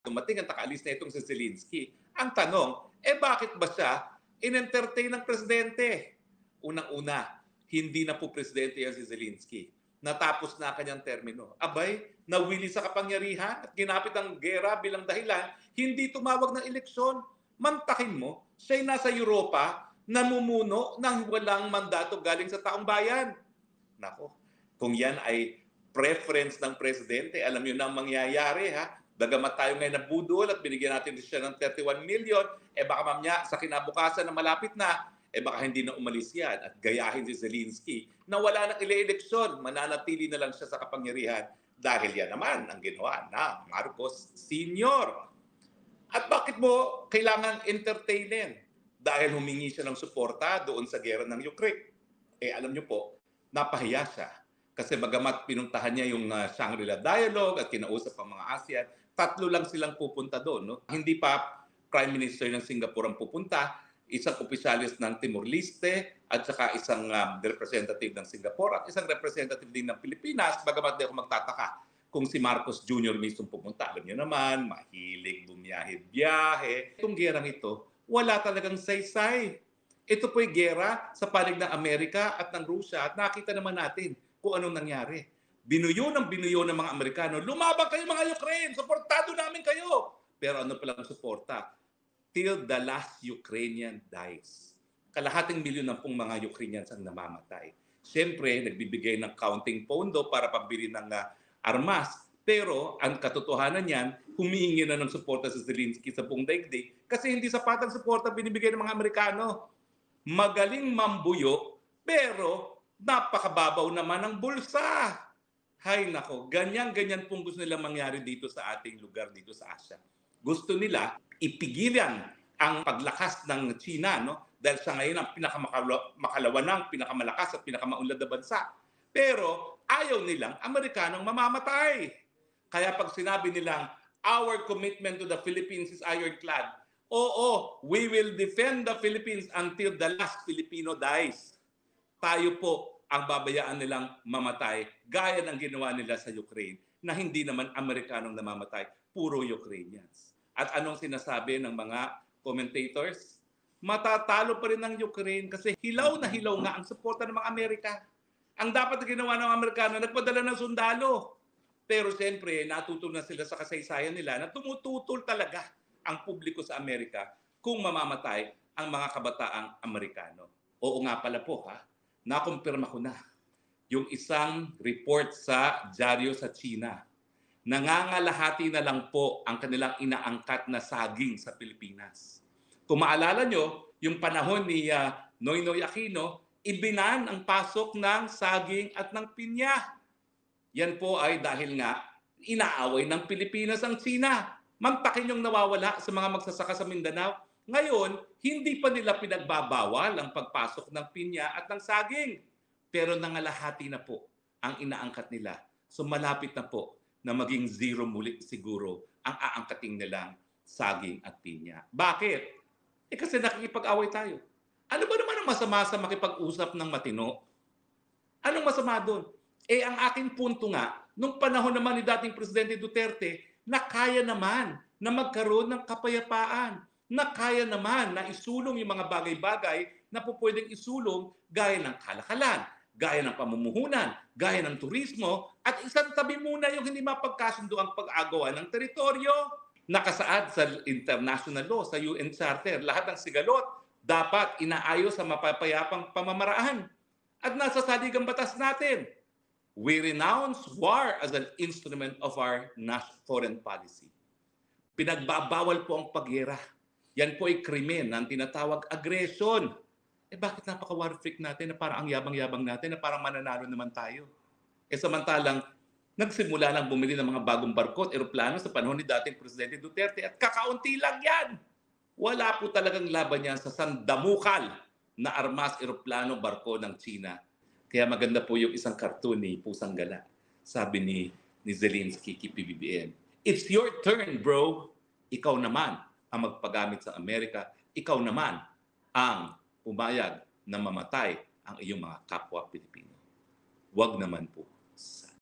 dumating at nakaalis na itong si Zelensky. Ang tanong, bakit ba siya in-entertain ng presidente? Unang-una, hindi na po presidente yan si Zelensky. Natapos na kanyang termino. Abay, nawili sa kapangyarihan at ginapit ang gera bilang dahilan, hindi tumawag ng eleksyon. Mantakin mo, siya'y nasa Europa, namumuno ng walang mandato galing sa taong bayan. Nako, kung yan ay preference ng presidente, alam nyo na ang mangyayari ha. Bagamat tayo ngayon nabudol at binigyan natin siya ng 31 million, baka mamaya sa kinabukasan na malapit na, baka hindi na umalis yan at gayahin si Zelensky na wala nang ile-eleksyon, mananatili na lang siya sa kapangyarihan dahil yan naman ang ginawa na Marcos Sr. At bakit mo kailangan entertainin? Dahil humingi siya ng suporta doon sa gera ng Ukraine. Alam nyo po, napahiya siya. Kasi bagamat pinuntahan niya yung Shangri-La Dialogue at kinausap ang mga ASEAN, 3 lang silang pupunta doon. No? Hindi pa Prime Minister ng Singapore ang pupunta, isang opisyalis ng Timor-Leste at saka isang representative ng Singapore at isang representative din ng Pilipinas, bagamat di ako magtataka kung si Marcos Jr. mismo pumunta. Alam niyo naman, mahilig bumiyahe-biyahe. Itong gerang ito, wala talagang saysay. Ito po'y gera sa panig ng Amerika at ng Rusya at nakita naman natin kung anong nangyari. Binuyo ng mga Amerikano, lumabang kayo mga Ukraine, suportado namin kayo. Pero ano palang suporta? Till the last Ukrainian dies. Kalahating milyon na pong mga Ukrainians ang namamatay. Siyempre, nagbibigay ng counting pondo para pambili ng armas. Pero ang katotohanan niyan, humihingi na ng suporta si Zelensky sa buong daigdig kasi hindi sapat ang suporta binibigay ng mga Amerikano. Magaling mambuyo, pero napakababaw naman ang bulsa. Hay nako, ganyan-ganyan pong gusto nila mangyari dito sa ating lugar, dito sa Asia. Gusto nila ipigilan ang paglakas ng China, no? Dahil sa ngayon ang pinakamalawanang, pinakamalakas at pinakamaunlad na bansa. Pero ayaw nilang Amerikanong mamamatay. Kaya pag sinabi nilang, our commitment to the Philippines is ironclad, oo, we will defend the Philippines until the last Filipino dies. Tayo po ang babayaan nilang mamatay, gaya ng ginawa nila sa Ukraine, na hindi naman Amerikanong namamatay, puro Ukrainians. At anong sinasabi ng mga commentators? Matatalo pa rin ng Ukraine kasi hilaw na hilaw nga ang suporta ng mga Amerika. Ang dapat na ginawa ng Amerikano, nagpadala ng sundalo. Pero siyempre, natuto na sila sa kasaysayan nila na tumututol talaga ang publiko sa Amerika kung mamamatay ang mga kabataang Amerikano. Oo nga pala po ha, nakumpirma ko na yung isang report sa dyaryo sa China. Nangangalahati na lang po ang kanilang inaangkat na saging sa Pilipinas. Kung maalala nyo, yung panahon ni Noynoy Aquino, ibinan ang pasok ng saging at ng pinya. Yan po ay dahil nga inaaway ng Pilipinas ang China. Mantakin yung nawawala sa mga magsasaka sa Mindanao. Ngayon, hindi pa nila pinagbabawal ang pagpasok ng pinya at ng saging. Pero nangalahati na po ang inaangkat nila. So malapit na po na maging zero muli siguro ang aangkating nilang saging at pinya. Bakit? Kasi nakikipag-away tayo. Ano ba naman ang masama sa makipag-usap ng matino? Anong masama doon? Ang aking punto nga, nung panahon naman ni dating Presidente Duterte, na kaya naman na magkaroon ng kapayapaan, na kaya naman na isulong yung mga bagay-bagay na po pwedeng isulong gaya ng kalakalan, gaya ng pamumuhunan, gaya ng turismo, at isang tabi muna yung hindi mapagkasundo ang pag-agawa ng teritoryo. Nakasaad sa international law, sa UN Charter, lahat ng sigalot dapat inaayos sa mapapayapang pamamaraan. At nasa saligang batas natin, we renounce war as an instrument of our foreign policy. Pinagbabawal po ang paggera. Yan po ay krimen na tinatawag aggression. Bakit napaka-war freak natin na parang ang yabang-yabang natin na parang mananalo naman tayo? Samantalang nagsimula lang bumili ng mga bagong barko at eroplano sa panahon ni dating Presidente Duterte at kakaunti lang yan. Wala po talagang laban yan sa sandamukal na armas, eroplano, barko ng China. Kaya maganda po yung isang cartoon ni Pusang Gala. Sabi ni Zelensky kay PBBM, it's your turn, bro. Ikaw naman ang magpagamit sa Amerika. Ikaw naman ang pumayag na mamatay ang iyong mga kapwa Pilipino. Wag naman po.